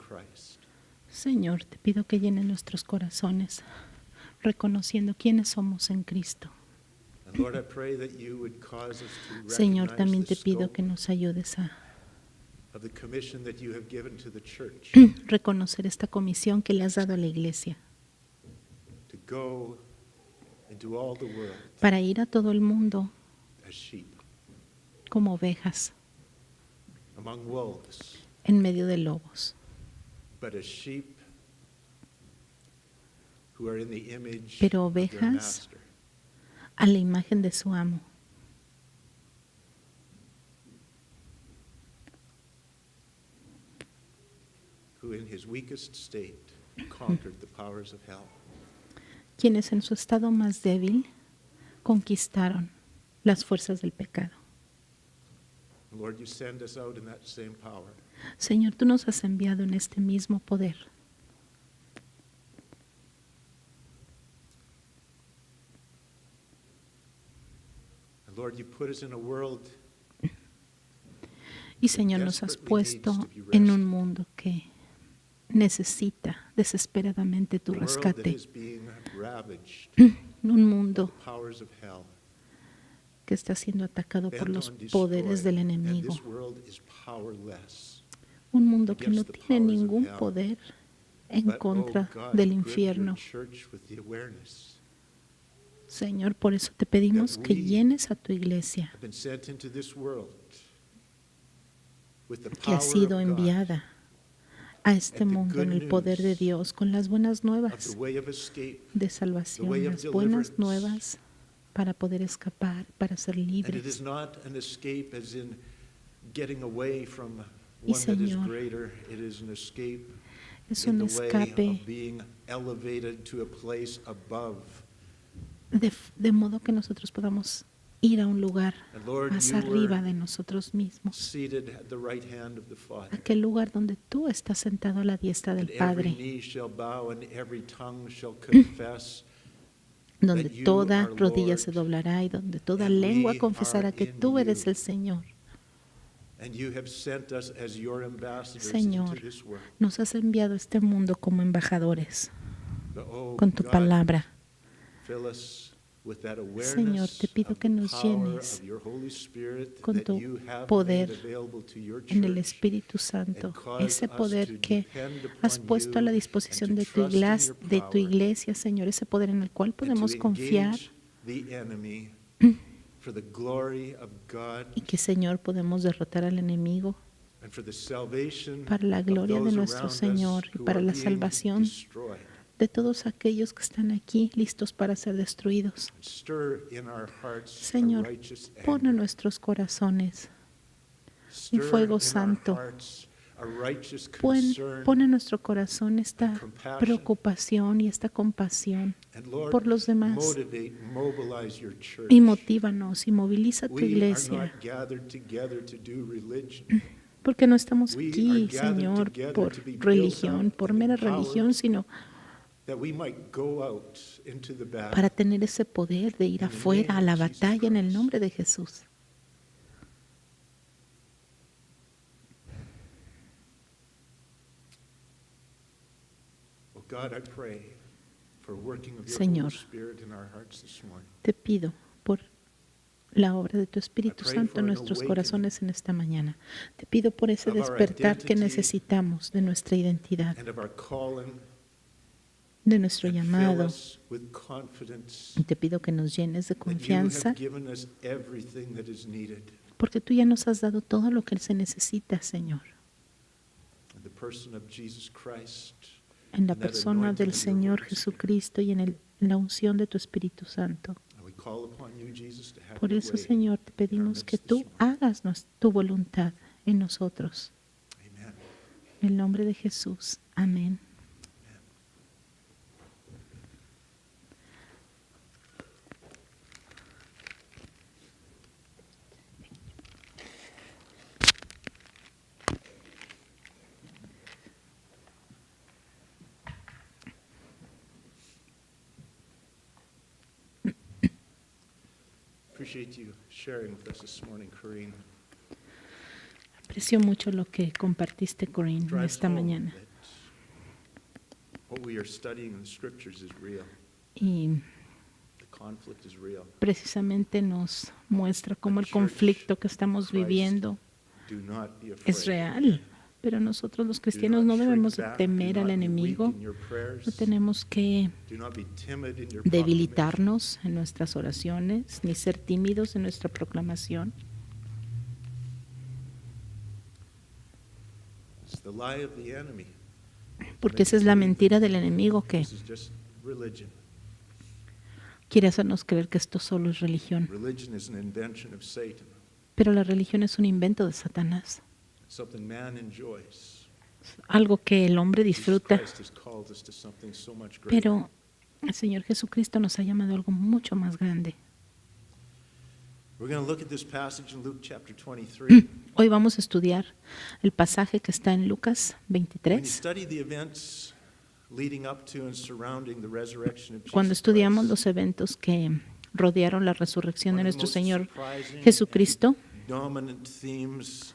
Christ. Señor, te pido que llenes nuestros corazones reconociendo quiénes somos en Cristo. And Lord, I pray that you would cause us to Señor, recognize también the te pido scope que nos ayudes a of the commission that you have given to the church reconocer esta comisión que le has dado a la iglesia to go into all the world para ir a todo el mundo as sheep como ovejas among wolves, en medio de lobos, but as sheep who are in the image pero of their ovejas master. a la imagen de su amo. Who in his weakest state conquered the powers of hell. Quienes en su estado más débil conquistaron las fuerzas del pecado. Lord, you send us out in that same power. Señor, tú nos has enviado en este mismo poder. And Lord, you put us in a world Y Señor, nos has puesto en un mundo que necesita desesperadamente tu a world that rescate. is being ravaged Un mundo by the powers of hell. que está siendo atacado por Bent los on poderes del destroy, and enemigo. this world is powerless. Un mundo que no against the tiene powers of ningún hell. poder en But, oh contra God, del equip infierno. your church with the awareness Señor, por eso te pedimos that que we llenes a tu iglesia, have been sent into this world with the que ha power sido of God, enviada a este and the mundo en good el poder de news Dios, con las buenas of the nuevas way of escape. de salvación, way of las buenas deliverance. nuevas para poder escapar, para ser And it libres. is not an escape as in getting away from Y one that is Señor, greater. It is an escape Es in un the way escape of being elevated to a place above. de modo que nosotros podamos ir a un lugar And Lord, más you arriba were de nosotros mismos, seated at the right hand of the Father. aquel lugar donde tú estás sentado a la diestra del And every Padre, knee shall bow and every tongue shall confess donde that you toda are rodilla Lord, se doblará y donde toda and lengua we confesará are que in tú eres you. el Señor. And you have sent us as your ambassadors Señor, into this world. nos has enviado a este mundo como embajadores But, oh con tu God, palabra. fill us with that Señor, te awareness pido of que the nos power llenes of your Holy Spirit con that tu you have poder made available to your en el church, Espíritu Santo, and cause ese us poder to que depend upon has puesto a la you disposición and de to tu, trust in your de tu power iglesia, Señor, ese poder en el cual and podemos to confiar engage the enemy for the glory of God y que, Señor, podemos derrotar al enemigo and for the salvation para la of gloria de those nuestro around us Señor y who para are la being salvación destroyed. de todos aquellos que están aquí listos para ser destruidos. Stir in our hearts a Señor, righteous pon en anger. nuestros corazones Stir fuego in our santo. hearts a righteous Pon concern en nuestro corazón esta and compassion. preocupación y esta compasión And Lord, por los demás. mobilize your church. Y motívanos y moviliza tu We are iglesia, not gathered together to do religion. porque no estamos We are aquí, gathered Señor, together por to be built religión, up por and mera empowered, religión, sino that we might go out into the battle. para tener ese poder de ir In the afuera a name la of Jesus batalla en el Christ. nombre de Jesús. Oh God, I pray for working of your Señor, Holy Spirit in our hearts this morning. Te pido por la obra de tu Espíritu I pray Santo for en an nuestros awakening corazones en esta mañana. Te pido por ese of our despertar que identity necesitamos de nuestra identidad, and of our calling, de nuestro and fill llamado. us with confidence Y te pido que nos llenes de that you confianza, have given us everything that is needed porque tú ya nos has dado todo lo que se necesita, Señor. in the person of Jesus Christ. En la and that persona anointing del of your Señor Holy Spirit. Jesucristo y en la unción de tu Espíritu Santo. And we call upon you, Jesus, to have Por your eso, way Señor, te in our pedimos midst que this tú morning. hagas tu voluntad en nosotros. Amen. En el nombre de Jesús. Amén. Appreciate you sharing with us this morning, Corinne. Aprecio mucho lo que compartiste, Corinne, Drives esta home mañana. that what we are studying in the scriptures is real. Y The conflict is real. precisamente nos muestra cómo el conflicto que estamos viviendo Do not be afraid. es real. Pero nosotros los cristianos no debemos de temer al enemigo, no tenemos que Do not be timid in your proclamation. debilitarnos en nuestras oraciones, ni ser tímidos en nuestra proclamación. It's the lie of the enemy. Porque esa es la mentira del enemigo que This is just religion. quiere hacernos creer que esto solo es religión. Religion is an invention of Satan. Pero la religión es un invento de Satanás, Something man enjoys. algo que el hombre Jesus disfruta. Christ has called us to something so much greater. Pero el Señor Jesucristo nos ha llamado a algo mucho más grande. We're going to look at this passage in Luke chapter 23. Hoy vamos a estudiar el pasaje que está en Lucas When you 23. study the events leading up to and surrounding the resurrection of Cuando Jesus estudiamos Christ, los eventos que rodearon la resurrección de one of the nuestro most Señor surprising Jesucristo, and dominant themes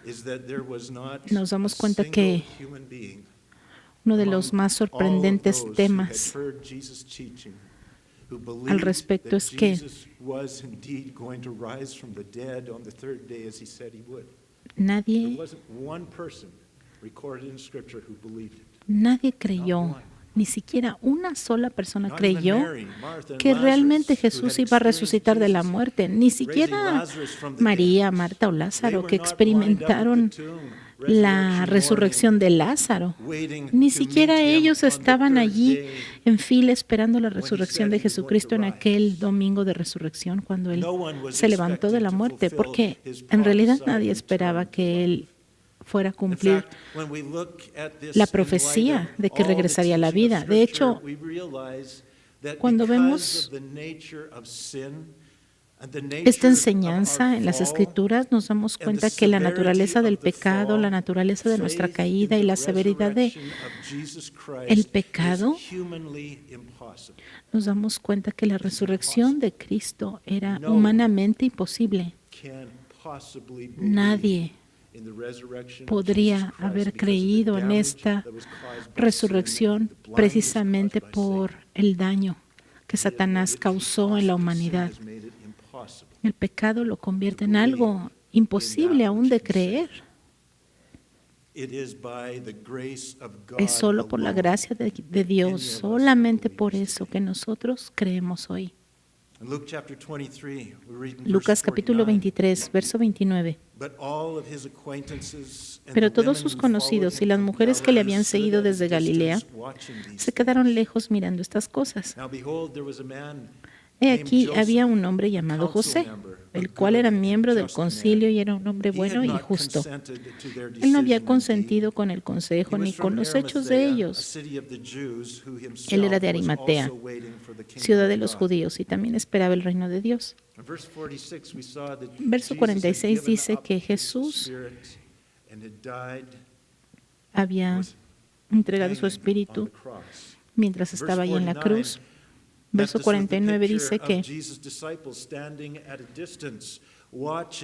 is that there was not nos damos a cuenta single que human being uno de los más among all of sorprendentes those who temas had heard Jesus teaching, who believed al respecto that es que Jesus was indeed going to rise from the dead on the third day as he said he would. There nadie wasn't one person recorded in Scripture who believed it. Nadie creyó, ni siquiera una sola persona Not even creyó Mary, Martha, and que realmente Lazarus, who Jesús had iba a experienced resucitar de la Jesus muerte, ni siquiera Lazarus from the María, dead. Marta o They Lázaro, were que not lined up at the experimentaron tomb, la resurrección de Lázaro. waiting Ni to siquiera meet him ellos on the estaban third allí day. en fila esperando la he resurrección said de he was going Jesucristo to en rise. aquel domingo de resurrección cuando Él No one was se levantó de la expecting to muerte, fulfill porque his en realidad prophesied nadie esperaba return to que life. Él fuera a In cumplir fact, when we look at this la in profecía light of de que all the regresaría a la teaching of vida. De Scripture, hecho, we realize that cuando because vemos of the nature of sin and the nature esta of enseñanza our en las fall, Escrituras, nos damos and cuenta the que la severity naturaleza del of the pecado, la fall, naturaleza de nuestra faith caída in y the la severidad de resurrection of Jesus Christ el is pecado, humanly impossible. nos damos cuenta que la resurrección de Cristo era No. humanamente imposible. Can't possibly believe Nadie in the resurrection of podría Jesus Christ haber because of the creído en damage esta that was caused by sin, resurrección the blindness precisamente caused by por Satan. el daño que He has made Satanás it causó en la impossible. Sin humanidad. has made it impossible. El pecado lo convierte en algo imposible aún de creer. It is by the grace of God Es solo por la alone. gracia de Dios, solamente por eso que nosotros creemos hoy. In Luke chapter 23, we read in Lucas verse capítulo 49, 23, verso 29. "But all of his acquaintances and Pero the todos women sus who conocidos followed y him las from mujeres que le Galilee habían stood seguido at a desde Galilea distance watching these se quedaron things. lejos mirando estas cosas. Now behold, there was a man He named aquí Joseph, había un hombre llamado José, el cual era miembro del concilio y era un hombre bueno y justo. Él no había consentido con el consejo ni con los hechos de ellos. Él era de Arimatea, ciudad de los judíos, y también esperaba el reino de Dios. Verso 46 dice que Jesús había entregado su espíritu mientras estaba ahí en la cruz. Verso 49 dice que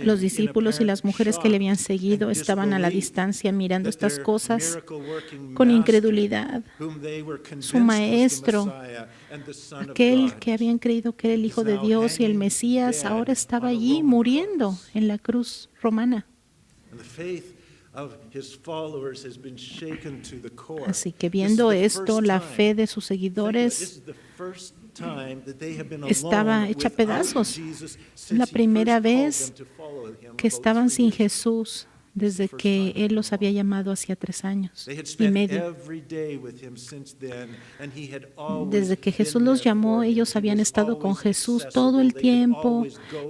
los discípulos y las mujeres que le habían seguido estaban a la distancia mirando estas cosas con incredulidad. Su maestro, aquel que habían creído que era el Hijo de Dios y el Mesías, ahora estaba allí muriendo en la cruz romana. Así que viendo esto, la fe de sus seguidores estaba hecha a pedazos. La primera vez que estaban sin Jesús desde que Él los había llamado hacía 3 años y medio. Desde que Jesús los llamó, ellos habían estado con Jesús todo el tiempo.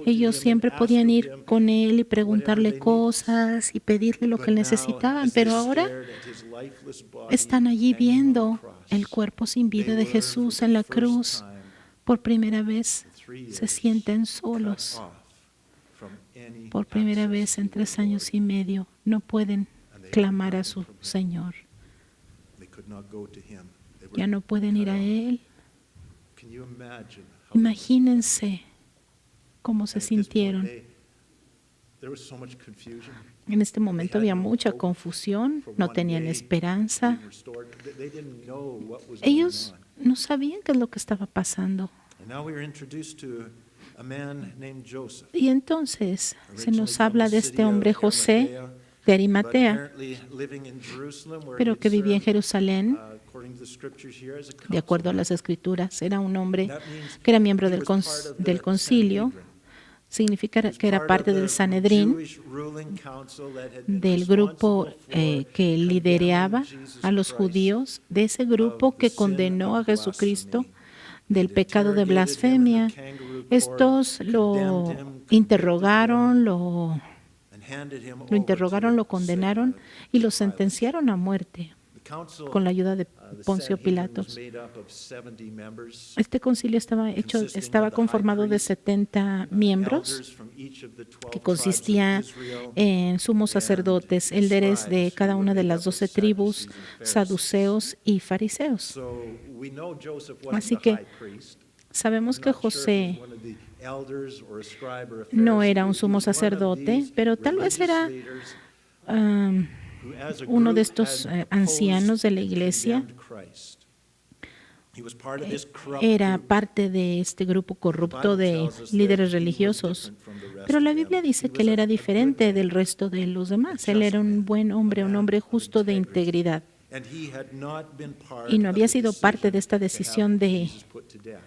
Ellos siempre podían ir con Él y preguntarle cosas y pedirle lo que necesitaban, pero ahora están allí viendo el cuerpo sin vida de Jesús en la cruz. Por primera vez se sienten solos. Por primera vez en 3 años y medio no pueden clamar a su Señor. Ya no pueden ir a Él. Imagínense cómo se sintieron there was so much confusion. En este momento había mucha confusión, no tenían esperanza. Being restored. They didn't know what was going Ellos on. no sabían qué es lo que estaba pasando. And now we are introduced to a man named Joseph. Y entonces se Originally nos from habla the de city este hombre of José Arimathea, de but Arimatea, apparently living in Jerusalem, where pero he que vivía en served, Jerusalén. according to the scriptures here, as a De acuerdo a counselor. las escrituras, era un hombre That means que era miembro he del, was part of the del concilio, Sanhedrin. significa He was que era part parte of del the Sanedrín, Jewish ruling council that had been del grupo responsible for que lideraba condemning Jesus a los Christ judíos, de ese grupo of the que sin condenó a of Jesucristo blasphemy. del They pecado de interrogated him in blasfemia. the kangaroo court, Estos lo condemned him, convicted interrogaron, him, lo and handed him Lo over interrogaron, to lo condenaron y lo Pilate. sentenciaron a muerte The council, con la ayuda de the Poncio Sanhedrin was Pilatos. made up of 70 members, Este concilio estaba conformado de 70 miembros elders from each of the 12 que tribes consistía of Israel, en sumos sacerdotes, líderes de cada una de las 12 tribus, saduceos y fariseos. So we know Joseph wasn't Así the que high priest. sabemos I'm que not sure if he's José one of the elders or a scribe or a no Pharisee, era un but he sumo was one of sacerdote, these pero tal vez religious era leaders um, who, as a uno de group, estos had ancianos de la opposed and iglesia. condemned Christ. He was part of this corrupt Era group. parte de este grupo corrupto de líderes religiosos. Pero la Biblia dice que él era diferente del resto de los demás. Él era un buen hombre, un hombre justo de integridad. And he had not been part Y no había of the sido parte de decision esta to have decisión de Jesus put to death.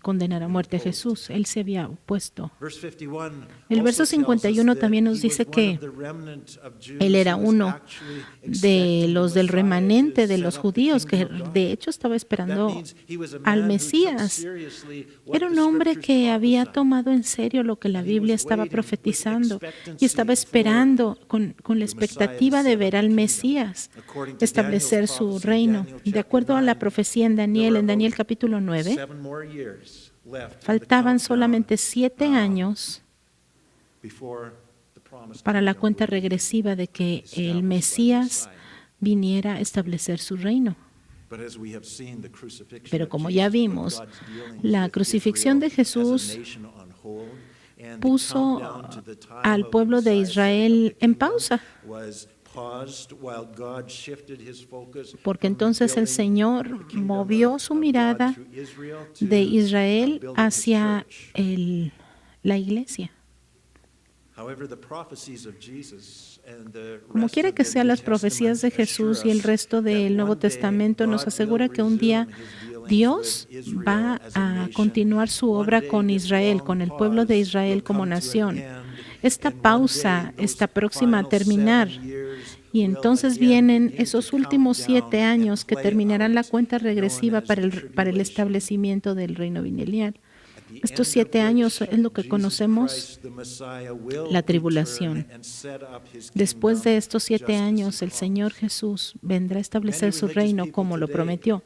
condenar a muerte a Jesús. Él se había opuesto. Verse 51 El verso also tells us 51 that también nos he dice was one que of the remnant of Jews él era who was uno actually de expecting los the del Messiah remanente to de set los up the judíos, que kingdom of God. de hecho estaba That esperando means he was a man al who took Mesías. seriously what Era un the hombre scriptures que había prophesied. tomado en serio lo que la And he Biblia was estaba waiting with profetizando y expectancy estaba for esperando con la the expectativa Messiah to de set ver up al the kingdom. Mesías According to establecer Daniel's su prophecy, reino. Daniel De chapter acuerdo a la 9, profecía en Daniel capítulo 9, 7 more years left in the faltaban countdown, solamente 7 años before the promised para la kingdom cuenta would be regresiva de que el established by the Mesías Messiah. viniera a establecer su reino. But as we have seen, the crucifixion Pero of como Jesus ya put vimos, God's dealings la with crucifixión de Israel as a Jesús nation on hold, and the puso countdown to the time al of the pueblo de Messiah setting Israel up the en kingdom pausa, was paused while God shifted his focus porque from entonces el building Señor the kingdom movió of su God mirada through Israel to, de Israel building his hacia church. la iglesia. However, the prophecies of Jesus and the Como rest quiera of que the sean New las profecías de Testament Jesús assure y el us resto del that Nuevo one day Testamento nos God asegura will que un día resume his dealings Dios with Israel va as a a nation. continuar su One obra day con this Israel, long con el pueblo de pause Israel will como come to an nación. end, Esta and one pausa day those está próxima a final terminar 7 years y will entonces again vienen begin to esos count últimos down 7 and años que play terminarán la out, cuenta known regresiva as para the el tribulation. establecimiento del reino milenial. At the Estos end 7 of años which es lo que Jesus conocemos Christ, the Messiah, will la tribulación. return and set up his Después kingdom de estos 7 just as he años, el Señor promised. Jesús vendrá a establecer Many su religious reino people como lo today prometió.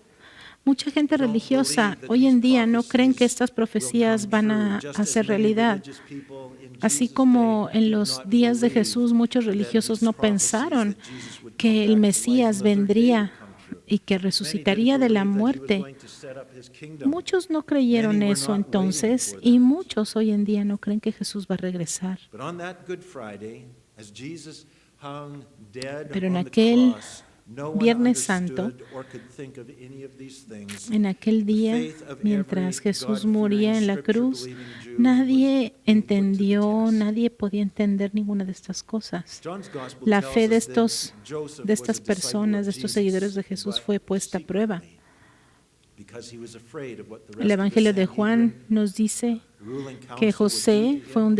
Mucha gente don't religiosa believe that hoy en these día no creen que prophecies estas will profecías come van true, a just as ser many realidad. religious people in Así Jesus' como day en did los not días de believe Jesús muchos that religiosos these no prophecies pensaron that Jesus would come que el back to life Mesías another day vendría would come true. y que Many resucitaría didn't de la believe that he was muerte. going to set up his kingdom. Muchos no creyeron Many were eso not entonces waiting for y that. muchos hoy en día no creen que Jesús va a regresar. But on that Good Friday, as Jesus hung dead Pero en on the aquel cross, no one Viernes Santo, understood or could think of any of these things. En aquel día, mientras Jesús moría en la cruz, nadie entendió, nadie podía entender ninguna de estas cosas. La fe de estas personas, de estos seguidores de Jesús fue puesta a prueba. El Evangelio de Juan nos dice que José fue un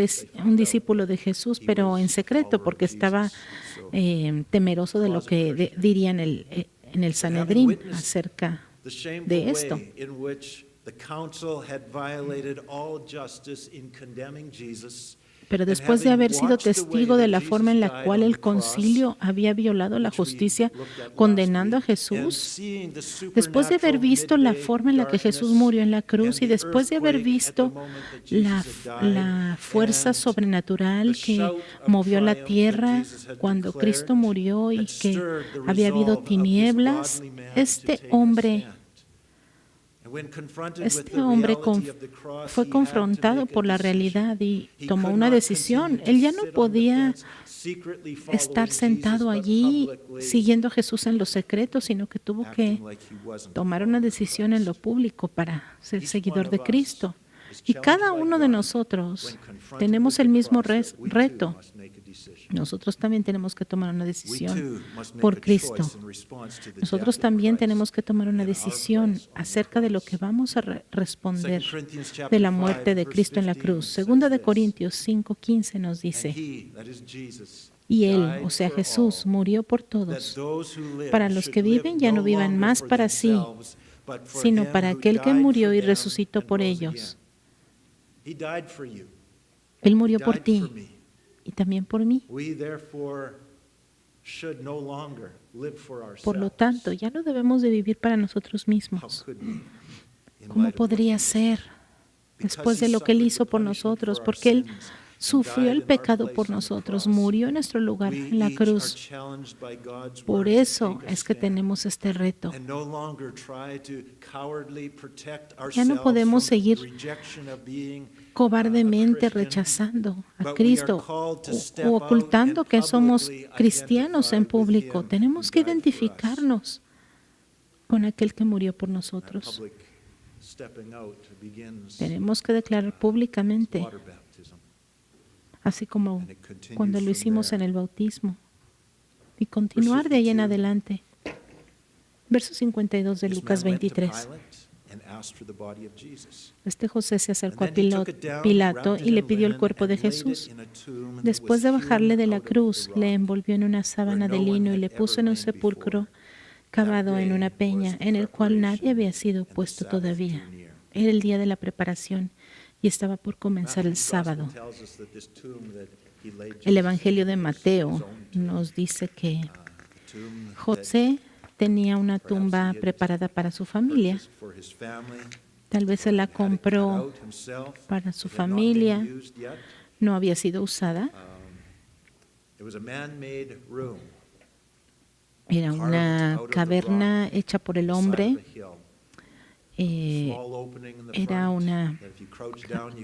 discípulo de Jesús, pero en secreto, porque estaba temeroso de lo que dirían en el Sanedrín acerca de esto. Pero después de haber sido testigo de la forma en la cual el concilio había violado la justicia condenando a Jesús, después de haber visto la forma en la que Jesús murió en la cruz y después de haber visto la fuerza sobrenatural que movió la tierra cuando Cristo murió y que había habido tinieblas, este hombre Este hombre fue confrontado por la realidad y tomó una decisión. Él ya no podía estar sentado allí siguiendo a Jesús en lo secreto, sino que tuvo que tomar una decisión en lo público para ser seguidor de Cristo. Y cada uno de nosotros tenemos el mismo reto. Nosotros también tenemos que tomar una decisión por Cristo. Nosotros también tenemos que tomar una decisión acerca de lo que vamos a responder de la muerte de Cristo en la cruz. Segunda de Corintios 5:15 nos dice, y Él, o sea Jesús, murió por todos, para los que viven ya no vivan más para sí, sino para aquel que murió y resucitó por ellos. Él murió por ti y también por mí. Por lo tanto, ya no debemos de vivir para nosotros mismos. ¿Cómo podría ser después de lo que Él hizo por nosotros? Porque Él sufrió el pecado por nosotros, murió en nuestro lugar en la cruz. Por eso es que tenemos este reto. Ya no podemos seguir cobardemente rechazando a Cristo o ocultando que somos cristianos en público. Tenemos que identificarnos con aquel que murió por nosotros. Tenemos que declarar públicamente, así como cuando lo hicimos en el bautismo, y continuar de ahí en adelante. Verso 52 de Lucas 23. Este José se acercó a Pilato y le pidió el cuerpo de Jesús. Después de bajarle de la cruz, le envolvió en una sábana de lino y le puso en un sepulcro cavado en una peña, en el cual nadie había sido puesto todavía. Era el día de la preparación y estaba por comenzar el sábado. El Evangelio de Mateo nos dice que José tenía una tumba preparada para su familia. Tal vez él la compró para su familia. No había sido usada. Era una caverna hecha por el hombre. Era una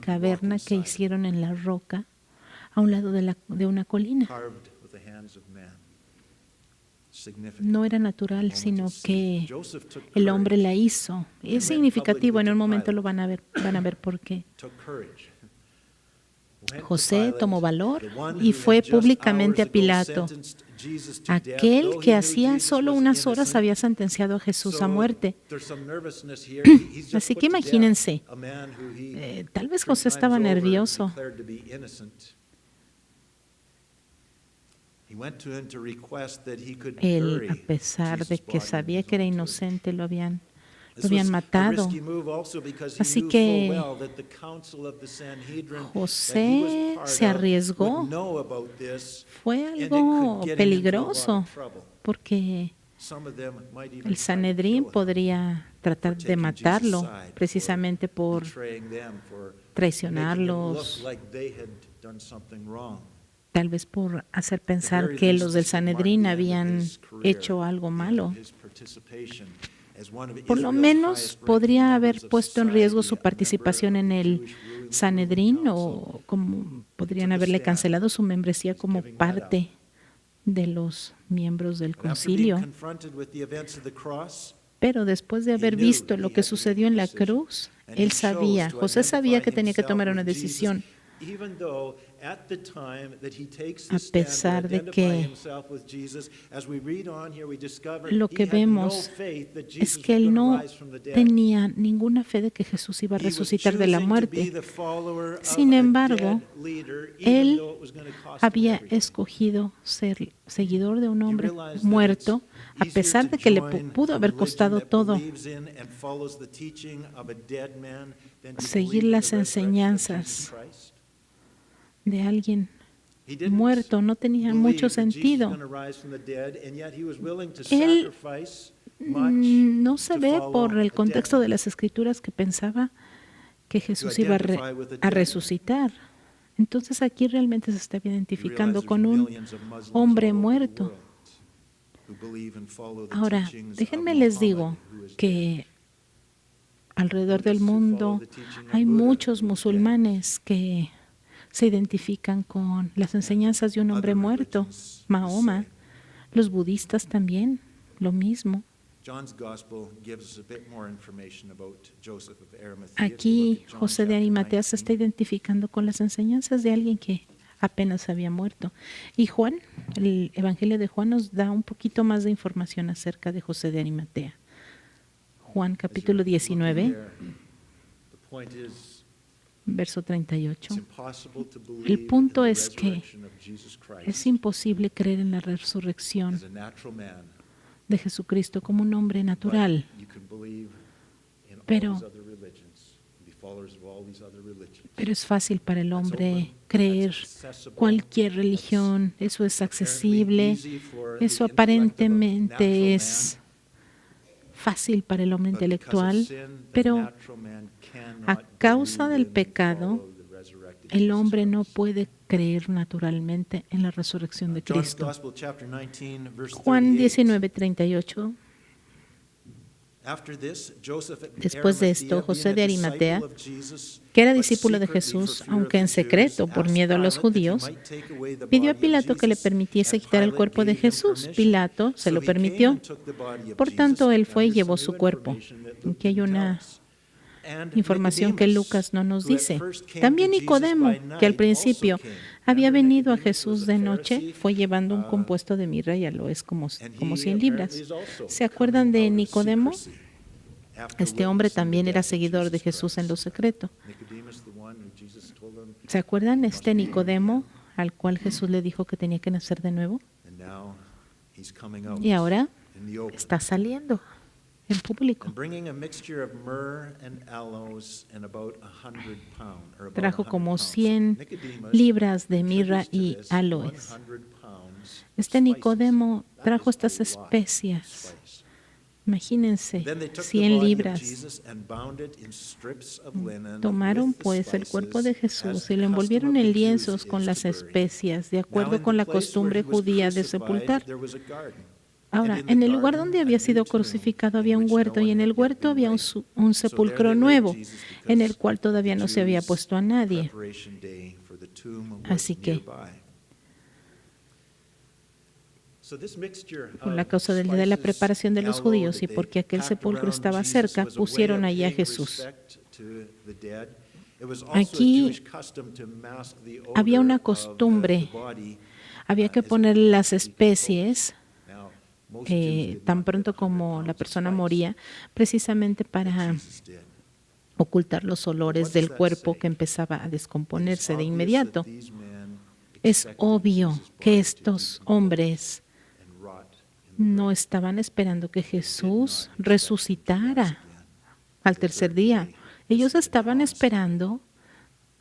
caverna que hicieron en la roca a un lado de una colina. No era natural, sino que el hombre la hizo. Es significativo, en un momento lo van a ver por qué. José tomó valor y fue públicamente a Pilato, aquel que hacía solo unas horas había sentenciado a Jesús a muerte. Así que imagínense, tal vez José estaba nervioso. Él, a pesar de que sabía que era inocente, lo habían matado. Así que José se arriesgó. Fue algo peligroso porque el Sanedrín podría tratar de matarlo precisamente por traicionarlos, tal vez por hacer pensar que los del Sanedrín habían hecho algo malo. Por lo menos podría haber puesto en riesgo su participación en el Sanedrín, o como podrían haberle cancelado su membresía como parte de los miembros del concilio. Pero después de haber visto lo que sucedió en la cruz, José sabía que tenía que tomar una decisión. A pesar de que lo que vemos es que él no tenía ninguna fe de que Jesús iba a resucitar de la muerte. Sin embargo, él había escogido ser seguidor de un hombre muerto, a pesar de que le pudo haber costado todo. Seguir las enseñanzas de alguien muerto no tenía mucho sentido. Él no se ve por el contexto de las Escrituras que pensaba que Jesús iba a resucitar. Entonces aquí realmente se está identificando con un hombre muerto. Ahora, déjenme les digo que alrededor del mundo hay muchos musulmanes que se identifican con las enseñanzas de un hombre muerto, Mahoma. Los budistas también, lo mismo. Aquí José de Arimatea se está identificando con las enseñanzas de alguien que apenas había muerto. Y Juan, el Evangelio de Juan nos da un poquito más de información acerca de José de Arimatea. Juan capítulo 19, verso 38. El punto es que es imposible creer en la resurrección de Jesucristo como un hombre natural, pero es fácil para el hombre creer cualquier religión, eso es accesible, eso aparentemente es fácil para el hombre intelectual, pero a causa del pecado, el hombre no puede creer naturalmente en la resurrección de Cristo. Juan 19, 38. Después de esto, José de Arimatea, que era discípulo de Jesús, aunque en secreto por miedo a los judíos, pidió a Pilato que le permitiese quitar el cuerpo de Jesús. Pilato se lo permitió. Por tanto, él fue y llevó su cuerpo. Aquí hay una información que Lucas no nos dice. También Nicodemo, que al principio había venido a Jesús de noche, fue llevando un compuesto de mirra y aloes como 100 libras. ¿Se acuerdan de Nicodemo? Este hombre también era seguidor de Jesús en lo secreto. ¿Se acuerdan este Nicodemo al cual Jesús le dijo que tenía que nacer de nuevo? Y ahora está saliendo en público. Trajo como 100 libras de mirra y aloes. Este Nicodemo trajo estas especias. Imagínense, 100 libras. Tomaron pues el cuerpo de Jesús y lo envolvieron en lienzos con las especias, de acuerdo con la costumbre judía de sepultar. Ahora, en el lugar donde había sido crucificado había un huerto y en el huerto había un sepulcro nuevo en el cual todavía no se había puesto a nadie. Así que, por la causa del día de la preparación de los judíos y porque aquel sepulcro estaba cerca, pusieron allí a Jesús. Aquí había una costumbre, había que ponerle las especies tan pronto como la persona moría, precisamente para ocultar los olores del cuerpo que empezaba a descomponerse de inmediato. Es obvio que estos hombres no estaban esperando que Jesús resucitara al tercer día. Ellos estaban esperando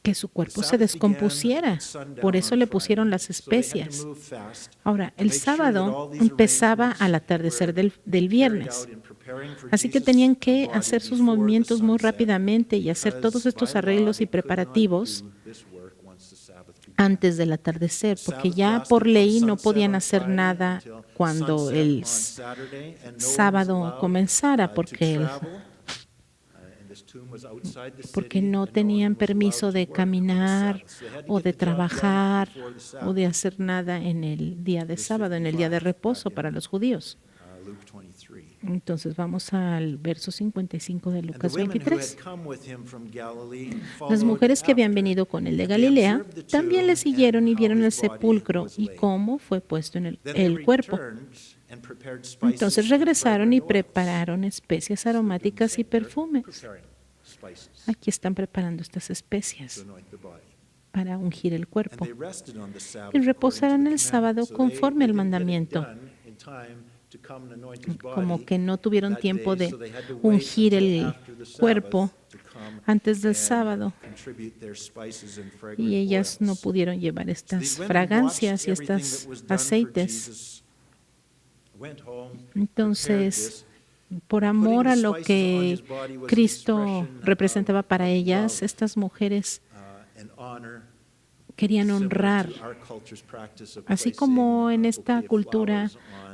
que su cuerpo se descompusiera. Por eso le pusieron las especias. Ahora, el sábado empezaba al atardecer del viernes. Así que tenían que hacer sus movimientos muy rápidamente y hacer todos estos arreglos y preparativos antes del atardecer, porque ya por ley no podían hacer nada cuando el sábado comenzara, porque no tenían permiso de caminar o de trabajar o de hacer nada en el día de sábado, en el día de reposo para los judíos. Entonces vamos al verso 55 de Lucas 23. Las mujeres que habían venido con él de Galilea también le siguieron y vieron el sepulcro y cómo fue puesto en el cuerpo. Entonces regresaron y prepararon especias aromáticas y perfumes. Aquí están preparando estas especias para ungir el cuerpo. Y reposaron el sábado conforme al mandamiento. Como que no tuvieron tiempo de ungir el cuerpo antes del sábado. Y ellas no pudieron llevar estas fragancias y estos aceites. Entonces, por amor a lo que Cristo representaba para ellas, estas mujeres querían honrar. Así como en esta cultura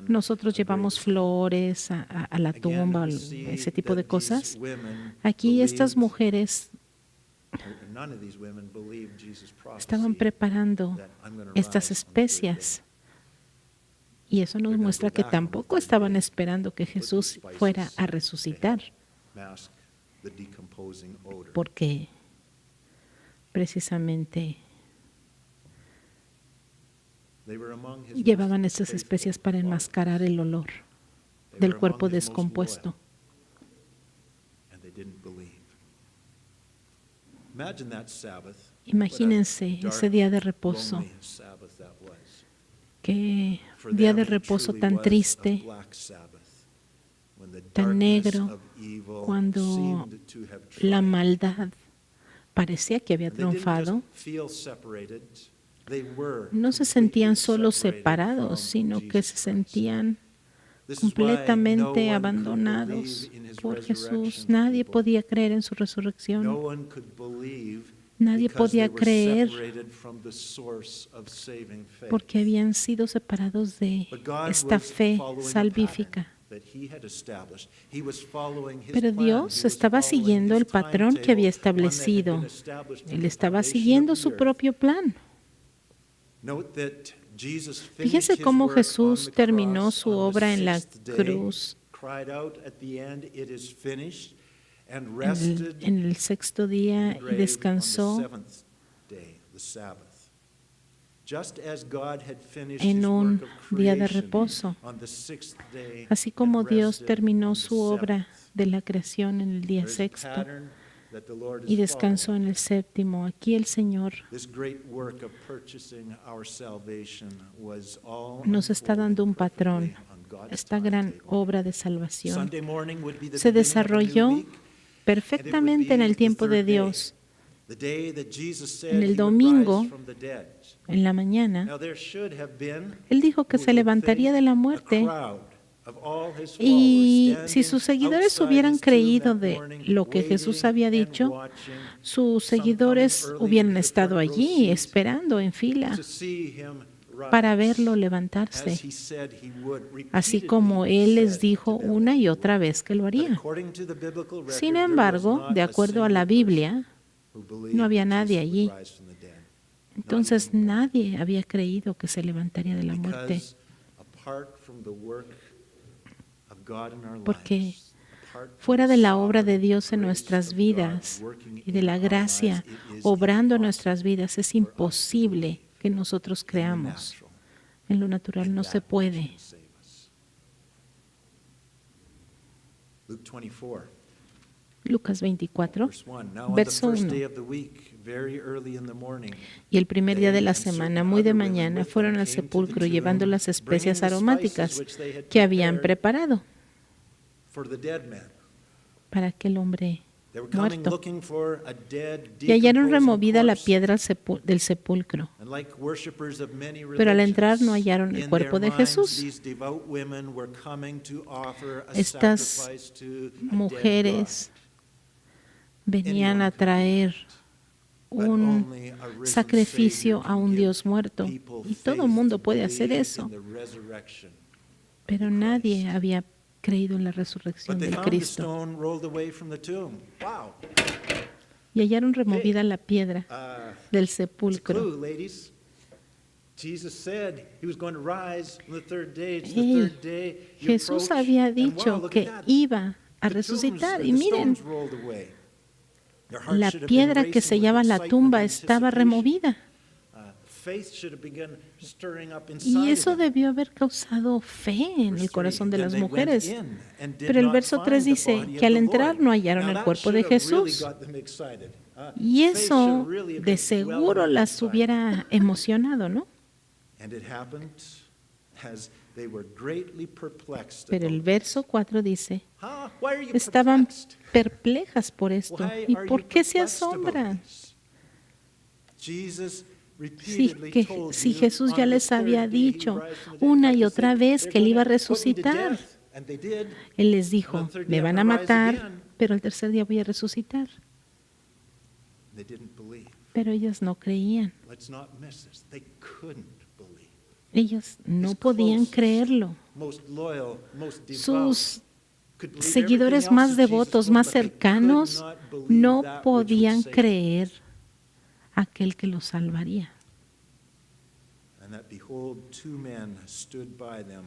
nosotros llevamos flores a la tumba, ese tipo de cosas, aquí estas mujeres estaban preparando estas especias. Y eso nos muestra que tampoco estaban esperando que Jesús fuera a resucitar, porque precisamente llevaban estas especias para enmascarar el olor del cuerpo descompuesto. Imagínense ese día de reposo. Qué día de reposo tan triste, tan negro, cuando la maldad parecía que había triunfado. No se sentían solo separados, sino que se sentían completamente abandonados por Jesús. Nadie podía creer en su resurrección. Nadie podía creer porque habían sido separados de esta fe salvífica. Pero Dios estaba siguiendo el patrón que había establecido. Él estaba siguiendo su propio plan. Fíjense cómo Jesús terminó su obra en la cruz. En el sexto día y descansó en un día de reposo. Así como Dios terminó su obra de la creación en el día sexto y descansó en el séptimo, aquí el Señor nos está dando un patrón. Esta gran obra de salvación se desarrolló perfectamente en el tiempo de Dios. En el domingo, en la mañana, Él dijo que se levantaría de la muerte. Y si sus seguidores hubieran creído de lo que Jesús había dicho, sus seguidores hubieran estado allí esperando en fila para verlo levantarse, así como Él les dijo una y otra vez que lo haría. Sin embargo, de acuerdo a la Biblia, no había nadie allí. Entonces nadie había creído que se levantaría de la muerte, porque fuera de la obra de Dios en nuestras vidas y de la gracia obrando en nuestras vidas, es imposible que nosotros creamos. En lo natural no se puede. Lucas 24, verso 1. Y el primer día de la semana, muy de mañana, fueron al sepulcro llevando las especias aromáticas que habían preparado para aquel hombre muerto. Y hallaron removida la piedra del sepulcro. Pero al entrar no hallaron el cuerpo de Jesús. Estas mujeres venían a traer un sacrificio a un Dios muerto. Y todo el mundo puede hacer eso. Pero nadie había creído en la resurrección del Cristo. Y hallaron removida la piedra del sepulcro. Jesús había dicho que iba a resucitar. Y miren, la piedra que sellaba la tumba estaba removida. Y eso debió haber causado fe en el corazón de las mujeres. Pero el verso 3 dice que al entrar no hallaron el cuerpo de Jesús. Y eso de seguro las hubiera emocionado, ¿no? Pero el verso 4 dice, estaban perplejas por esto. ¿Y por qué se asombran? Si Jesús ya les había dicho una y otra vez que Él iba a resucitar. Él les dijo, me van a matar, pero el tercer día voy a resucitar. Pero ellas no creían. Let's not miss this. They couldn't believe. Ellos no His podían closest, creerlo. most loyal, most devout Sus could believe seguidores everything más else that Jesus devotos, told, más but they could cercanos, not believe no that which would podían save them. creer a aquel que los salvaría. And that behold, two men stood by them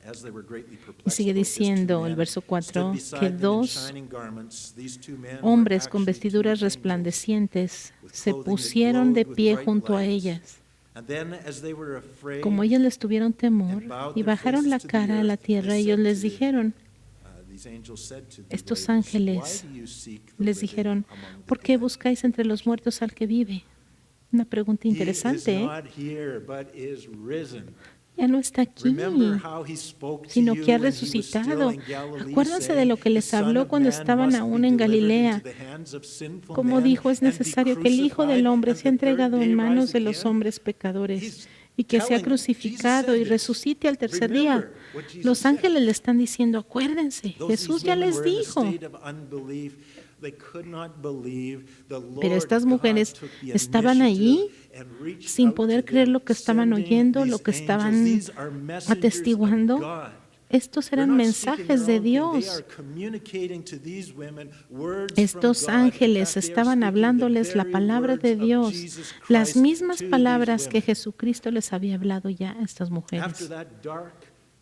as they were greatly Y perplexed sigue about this. Two diciendo el men verso 4 stood que beside them in dos shining garments. These two men were hombres con actually vestiduras two angels resplandecientes with se clothing that pusieron de glowed with pie bright junto a lights. ellas. And then, as they were afraid, Como ellas les tuvieron temor y bajaron la cara a la tierra, ellos les dijeron, these angels said to the estos ladies, ángeles "Why do you seek the les living dijeron, among the ¿por qué dead? buscáis entre los muertos al que vive? Una pregunta He is interesante, ¿eh? not here, but is risen. Ya no está aquí, Remember how he spoke to sino you que ha when he was still resucitado. in Galilee, Acuérdense de saying, lo que "The les Son habló of cuando Man estaban must aún be en delivered Galilea. into the hands of sinful Como men dijo, es and be necesario que el Hijo del crucified, Hombre and sea the third entregado day en manos rise de los again." hombres pecadores He's y que sea telling- crucificado Jesus y said resucite al tercer día. Remember what Jesus Los said. ángeles le están diciendo, acuérdense, Those Jesús these ya women les were in a dijo. state of unbelief. They could not believe the Pero Lord estas God mujeres took the estaban allí initiative and reached sin out poder to creer them, lo que estaban sending oyendo, lo these que angels. estaban These are messengers of atestiguando. God. Estos They're eran not speaking mensajes their de own thing. They Dios. are communicating to these women words Estos from God. In ángeles fact, they are estaban speaking hablándoles the la very palabra de words of Dios, Jesus las Christ mismas to these palabras que women. Jesucristo les había hablado ya a estas After mujeres. that dark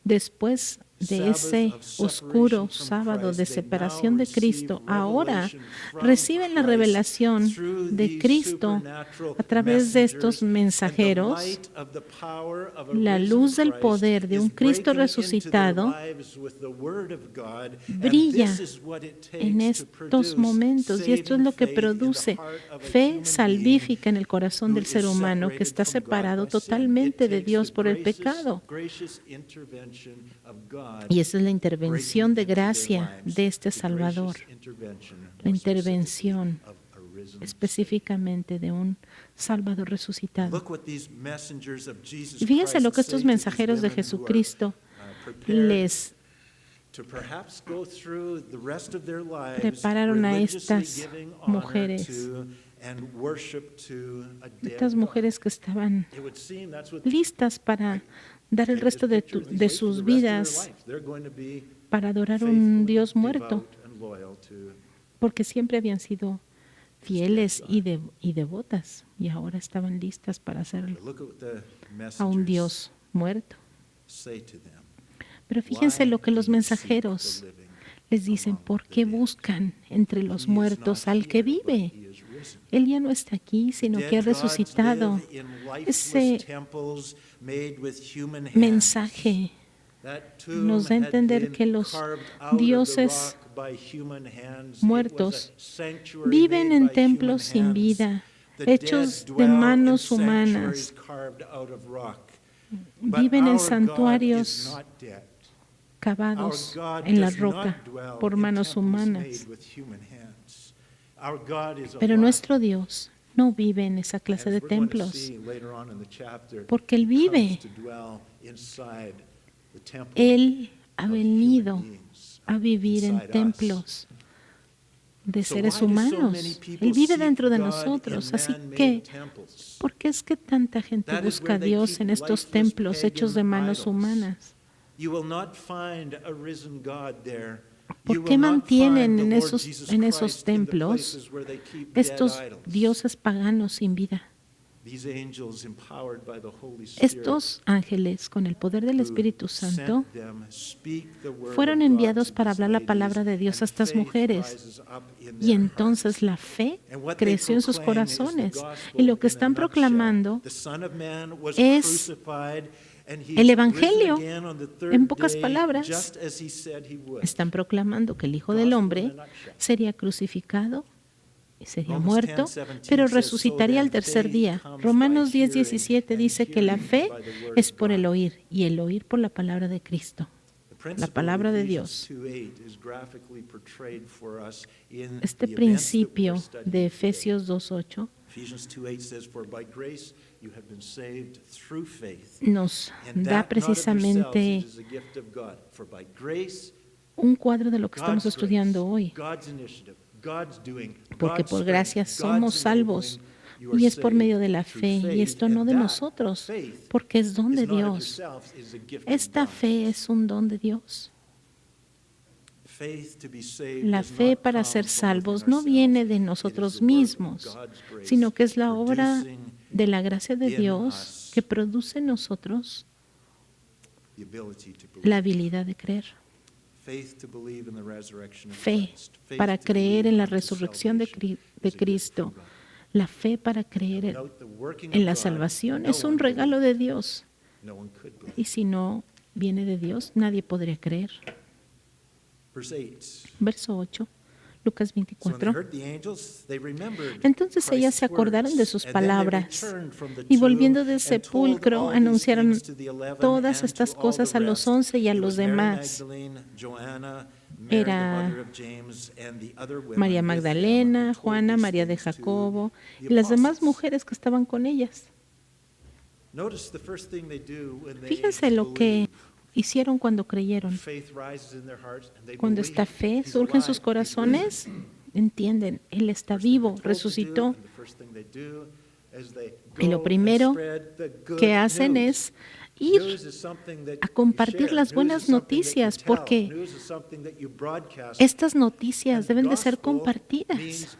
Después de ese Sabbath of oscuro separation from sábado de Christ, they separación now de receive Cristo, ahora revelation from reciben la Christ revelación through de these Cristo supernatural a través de messengers, estos and the mensajeros. light of the power of a La risen luz del Christ poder de is un Cristo breaking into their resucitado lives with the word of God, and brilla this is what it takes en to estos produce momentos, y esto es saving lo que faith in the produce heart of a fe human salvífica en el being corazón who del is ser humano que separated está from God separado by sin. It totalmente de takes Dios the por el pecado. gracious intervention of God, Y esa es la intervención de breaking into their gracia lives, de este the Salvador, gracious intervention, la more intervención specifically, of a risen específicamente de un Salvador resucitado. Look what these messengers of Jesus Y fíjense Christ lo que say estos to these mensajeros de women who are, Jesucristo prepared les to perhaps go through the rest of their lives prepararon a religiously estas giving honor mujeres. to and worship to a dead Estas God. mujeres que estaban It would seem that's what listas para dar el they resto just picture de for sus the rest of their vidas life. They're going to be para adorar a faithful, un Dios muerto, devout, and loyal to porque siempre habían sido fieles y devotas, y ahora estaban listas para hacerlo But look at what the a un messengers Dios muerto. say to them. Pero fíjense Why lo que do los you mensajeros seek the living les dicen, among ¿por the qué dead? buscan entre los He is muertos not al que here, but vive? he is risen. Él ya no está aquí, sino Dead que ha gods resucitado. live in lifeless Ese temples made with human hands. mensaje That tomb nos da a had entender been que los carved out of the dioses rock by human hands. It muertos was a sanctuary viven made en by templos human sin hands. vida, The hechos dead de dwell in manos sanctuaries humanas. carved out of rock. But Viven en our God is santuarios not dead. Our cavados God en la does roca not dwell por in manos temples humanas. made with human hands. Our God is Pero alive. nuestro Dios no vive en esa clase As de we're going to templos, see later on in the chapter, porque Él he comes vive. to dwell inside the temple Él ha of venido human beings, a vivir en inside us. templos de So seres why do so humanos. many people Él vive seek dentro de God nosotros. in Así man-made que, temples? ¿por qué es que tanta gente That is busca a where they Dios keep en estos lifeless templos hechos de pagan manos idols. humanas? You will not find a risen God there. ¿Por You qué will not mantienen find the en Lord esos, Jesus en esos Christ in the templos places where they keep estos dead idols. dioses paganos sin vida? These angels empowered by the Holy Spirit Estos ángeles, con el poder del who Espíritu Santo, sent them speak the word fueron of God enviados to para these hablar la ladies, palabra de Dios a and estas faith mujeres. rises up in Y their entonces hearts. la fe And what they creció en sus proclaim is the corazones. gospel Y lo que in a están nutshell. proclamando The Son of Man was es crucified, and he's el Evangelio. risen again on the third En pocas day, palabras, just as he said he would. están proclamando que el Hijo del Hombre sería crucificado y sería Romans muerto, 10:17 pero says, resucitaría "So al then tercer faith día". comes Romanos by 10:17 hearing, dice and que la hearing fe by the word es of por el God." oír, y el oír por la palabra de Cristo. The principle palabra of de Ephesians Dios. 2:8 is graphically portrayed for us in Este the events that we are principio studying de today. Efesios 2:8 Ephesians 2:8 says, "For by grace you have been saved through faith." nos And da that not of yourselves, precisamente it is a gift of God. For by grace, un cuadro de lo que estamos God's estudiando grace, hoy. God's initiative, porque por gracia somos salvos, y es por medio de la fe, y esto no de nosotros, porque es don de Dios. Esta fe es un don de Dios. La fe para ser salvos no viene de nosotros mismos, sino que es la obra de la gracia de Dios que produce en nosotros la habilidad de creer. Fe para creer en la resurrección de Cristo. La fe para creer en la salvación es un regalo de Dios. Y si no viene de Dios, nadie podría creer. Verso 8, Lucas 24. Entonces ellas se acordaron de sus palabras y volviendo del sepulcro anunciaron todas estas cosas a los 11 y a los demás. Era María Magdalena, Juana, María de Jacobo y las demás mujeres que estaban con ellas. Fíjense lo que hicieron cuando creyeron. Cuando esta fe surge en sus corazones, entienden, Él está vivo, resucitó. Y lo primero que hacen es ir a compartir las buenas noticias, porque estas noticias deben de ser compartidas.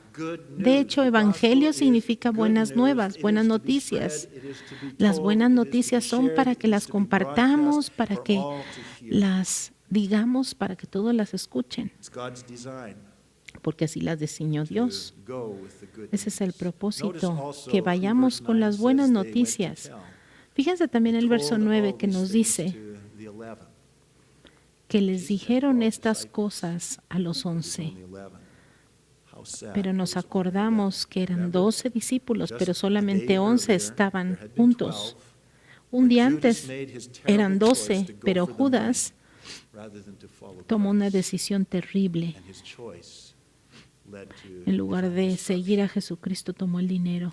De hecho, evangelio significa buenas nuevas, buenas noticias. Las buenas noticias son para que las compartamos, para que las digamos, para que todos las escuchen, porque así las diseñó Dios. Ese es el propósito, que vayamos con las buenas noticias. Fíjense también el verso 9 que nos dice que les dijeron estas cosas a los 11. Pero nos acordamos que eran 12 discípulos, pero solamente 11 estaban juntos. Un día antes eran 12, pero Judas tomó una decisión terrible. En lugar de seguir a Jesucristo, tomó el dinero.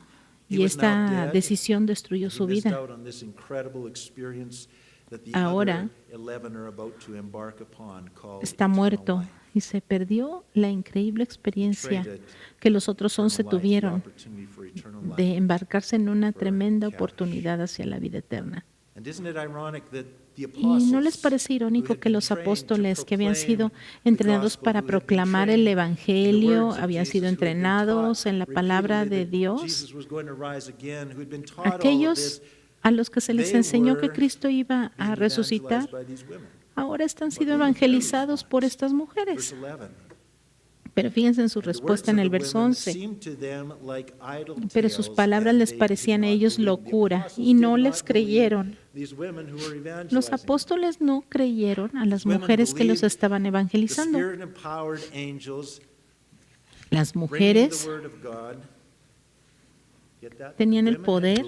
Y esta decisión destruyó su vida. Ahora está muerto y se perdió la increíble experiencia que los otros 11 tuvieron de embarcarse en una tremenda oportunidad hacia la vida eterna. ¿Y no les parece irónico que los apóstoles que habían sido entrenados para proclamar el Evangelio, habían sido entrenados en la palabra de Dios, aquellos a los que se les enseñó que Cristo iba a resucitar, ahora están siendo evangelizados por estas mujeres? Pero fíjense en su respuesta en el verso 11. Pero sus palabras les parecían a ellos locura y no les creyeron. Los apóstoles no creyeron a las mujeres que los estaban evangelizando. Las mujeres tenían el poder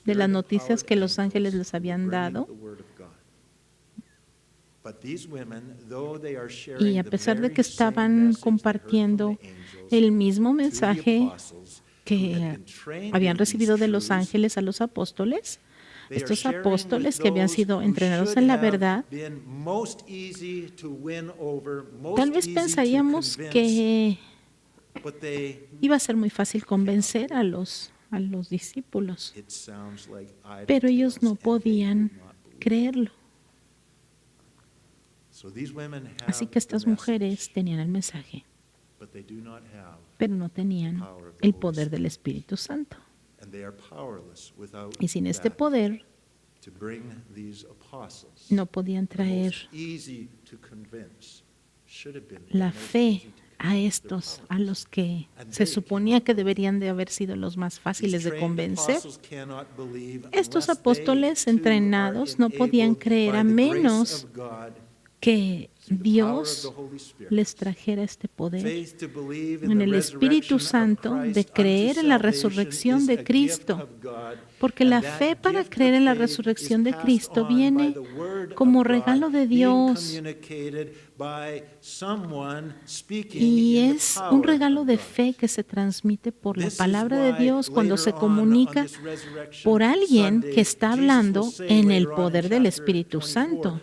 de las noticias que los ángeles les habían dado. Y a pesar de que estaban compartiendo el mismo mensaje que habían recibido de los ángeles a los apóstoles, estos apóstoles que habían sido entrenados en la verdad, tal vez pensaríamos que iba a ser muy fácil convencer a los discípulos, pero ellos no podían creerlo. Así que estas mujeres tenían el mensaje, pero no tenían el poder del Espíritu Santo. Y sin este poder, no podían traer la fe a estos, a los que se suponía que deberían de haber sido los más fáciles de convencer. Estos apóstoles entrenados no podían creer a menos que Dios les trajera este poder en el Espíritu Santo de creer en la resurrección de Cristo, porque la fe para creer en la resurrección de Cristo viene como regalo de Dios y es un regalo de fe que se transmite por la palabra de Dios cuando se comunica por alguien que está hablando en el poder del Espíritu Santo.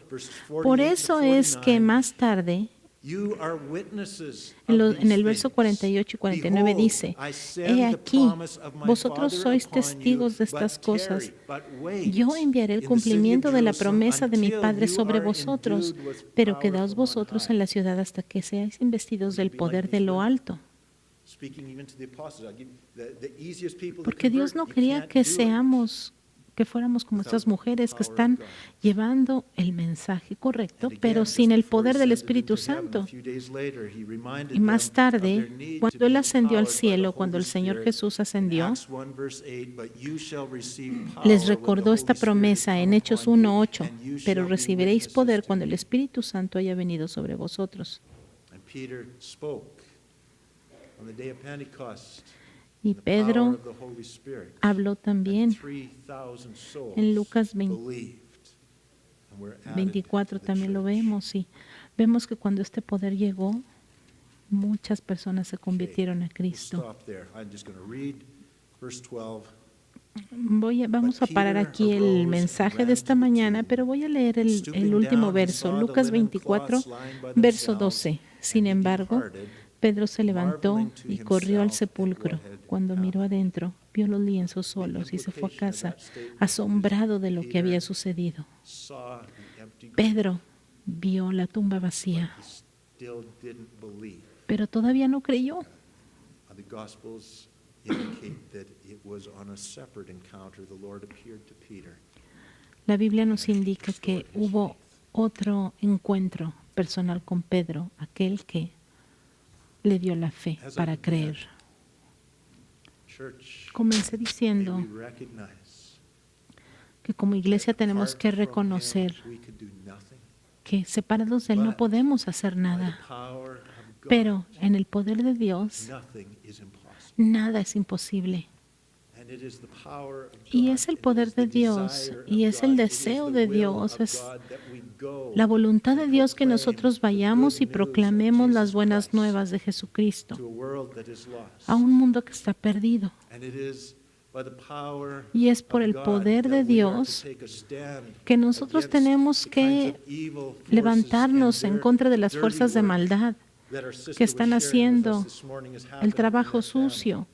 Por eso es que más tarde You are witnesses En of el these verso things. 48 y 49 Behold, dice, I send he the aquí, promise of my vosotros Father sois upon testigos de you, estas but cosas. tarry, but wait Yo enviaré el in the city of cumplimiento de la Jerusalem promesa de mi until Padre you sobre are vosotros, endued with pero power quedaos from on vosotros high. en la ciudad hasta que seáis investidos del poder de lo alto. Speaking even to the apostles, I'll give the easiest people to Porque Dios convert, no you quería can't que do it que fuéramos como estas without the mujeres que power of están God. llevando el mensaje correcto, And pero again, sin just el before he poder del ascended Espíritu into heaven, a Santo. few days later, he reminded Y más them of tarde, their need to cuando Él be ascendió al empowered by the cielo, cuando Holy el Señor Spirit. Jesús In ascendió, Acts 1, verse 8, "But you shall receive power les when the recordó esta Holy Spirit has promesa en come Hechos upon you, 1:8, and you pero shall be recibiréis witnesses poder to cuando el me." Espíritu Santo haya venido sobre vosotros. And Peter spoke on the day of Pentecost. Y The power Pedro of the Holy Spirit. habló And también 3,000 souls en Lucas believed and were added 24, to the también lo church. vemos, y vemos que cuando este poder llegó, muchas personas se convirtieron a We'll Cristo. stop there. I'm just going to read verse 12. Vamos a parar aquí el mensaje de esta mañana, pero voy a leer el último verso, Lucas 24, verso 12. Sin embargo, Pedro se levantó y corrió al sepulcro. Cuando miró adentro, vio los lienzos solos y se fue a casa, asombrado de lo que había sucedido. Saw the empty grave, Pedro vio la tumba vacía, he still didn't believe. pero todavía no creyó. The Gospels indicate that it was on a separate encounter the Lord appeared to Peter. La Biblia nos indica que hubo otro encuentro personal con Pedro, aquel que le dio la fe para creer. Church, Comencé may diciendo we recognize que como iglesia that tenemos apart que from him, reconocer we could do nothing. que separados de Él no podemos hacer By the nada, power of God, pero en el poder de Dios nothing is impossible. nada es imposible. And it is the power of Y God, es el it poder is the de Dios, desire y of es el God, it deseo is de the will Dios, of es God that we go la voluntad de and Dios que proclaim nosotros the vayamos y good news of proclamemos las Jesus buenas Christ nuevas de Jesucristo to a world that is lost. a un mundo que está perdido. And it is by the power Y es por of el God poder de that we are to Dios take a stand que nosotros against tenemos the que kinds of evil forces levantarnos and en their contra de las dirty fuerzas de work maldad that our sister que was están sharing with us haciendo, this morning is el happening trabajo in that family. sucio,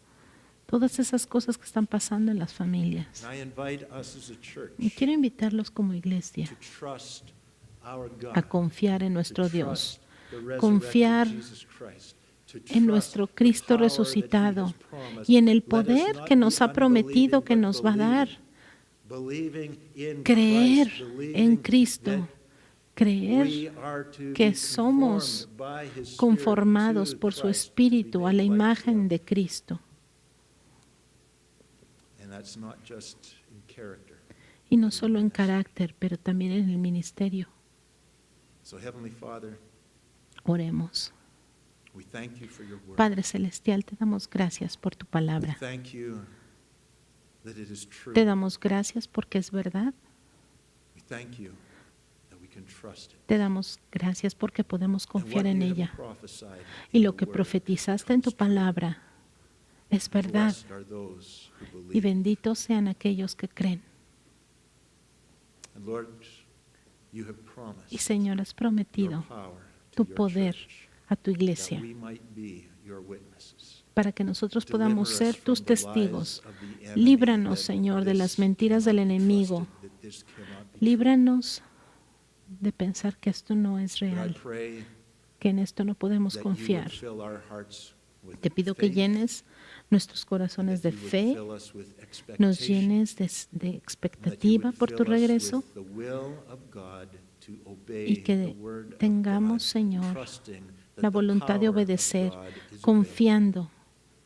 todas esas cosas que están pasando en las familias. And I invite us as a church Y quiero invitarlos como iglesia to trust our God, a confiar en to nuestro Dios, trust the resurrected confiar Jesus Christ, to en trust nuestro the Cristo power that He resucitado has promised. y en el Let us poder not que be nos ha prometido unbelieving, que but nos va a dar. believing in Creer Christ, en believing Cristo, that creer we are to que be somos conformed by His Spirit conformados to por su Christ, to Espíritu be a la made like imagen Him. de Cristo. And that's not just in character. Y no solo en carácter, pero también en el ministerio. So Heavenly Father, Oremos. we thank you for your word. Padre Celestial, te damos gracias por tu We palabra. thank you that it is true. Te damos gracias porque es verdad. We thank you that we can trust it. Te damos gracias porque podemos And confiar what en you have ella. prophesied Y in lo the que word profetizaste en tu comes true. palabra es verdad. Blessed are those who Y believe. benditos sean aquellos que creen. And Lord, you have Y promised Señor, has your prometido power tu to your poder church, a tu that iglesia we might be your witnesses. para que nosotros Deliver podamos us ser from tus the lies testigos. of the enemy, Líbranos, that Señor, de las this mentiras del cannot be enemigo. trusted, that this cannot be true. Líbranos de pensar que esto no es But I real, pray que en esto no podemos that you confiar. would fill our hearts with Te pido que faith, llenes nuestros corazones that de you would fe, fill us with nos expectation, llenes de and that you expectativa would por tu fill us regreso with the will of God to obey y que the word of tengamos, God, Señor, trusting that la the voluntad de power of obedecer, God is available. confiando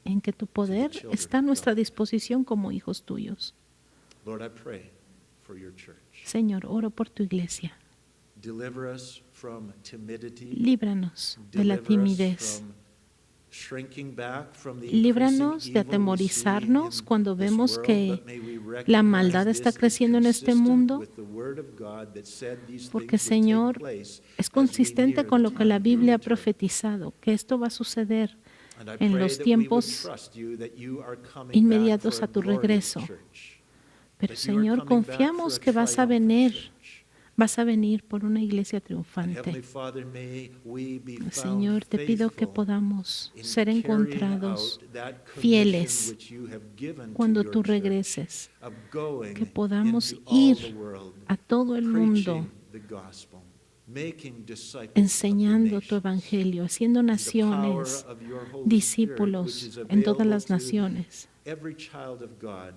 en que tu poder children está a of nuestra God. disposición como hijos tuyos. Lord, I pray for your church. Señor, oro por tu iglesia. Deliver us from timidity. Líbranos de la Deliver us timidez. from shrinking back from the Líbranos increasing de evil we see atemorizarnos in cuando this vemos world, que but may we la recognize maldad está this is creciendo en este consistent mundo, with the word of God that said these porque, things would take Señor, place es as we consistente near con the lo que la time of Biblia ha your return. profetizado, que esto va a suceder And I en pray los that we would tiempos trust you, that you are coming inmediatos back for a tu glorious regreso. church, Pero, that you are Señor, coming back for confiamos a que vas a triumphant venir church, Vas a venir por una iglesia And Heavenly triunfante. Father, may we be found Señor, te pido que faithful podamos in ser carrying encontrados out that commission fieles which you have given to cuando your tú church, regreses, of going que podamos into all ir the world, a todo el mundo preaching the gospel, making disciples enseñando of tu the nations, evangelio, haciendo in the power naciones, of your Holy Spirit, which discípulos is en todas available las to naciones. every child of God,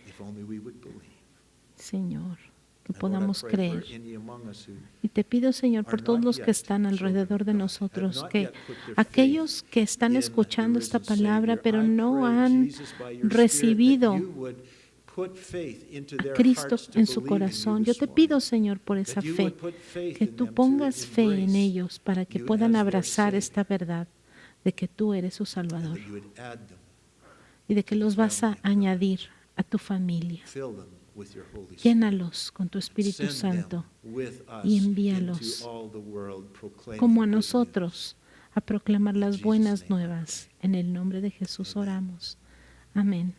if only we would believe. Señor, que And Lord, I podamos pray for creer. any among us who Y te pido, Señor, por are todos not los yet que están children alrededor of de God, nosotros, have not que yet put their aquellos que faith están in escuchando the esta risen palabra, Savior, pero I no pray, han Jesus, by your Spirit, recibido that you would put faith into a their Cristo hearts to en su believe in you corazón. Yo this te morning. pido, Señor, por esa That you fe, would put faith que in tú them to pongas fe en embrace ellos para que you puedan as their abrazar Savior, esta verdad de que tú eres su and Salvador that you would add them, y de que to the los vas a family of God. añadir a tu familia. Fill them with your Holy Spirit. Llénalos con tu Espíritu Send Santo them with us y envíalos into all the world, proclaiming como a good nosotros a proclamar In las Jesus' buenas name I nuevas. En el nombre de Jesús Amen. oramos. Amén.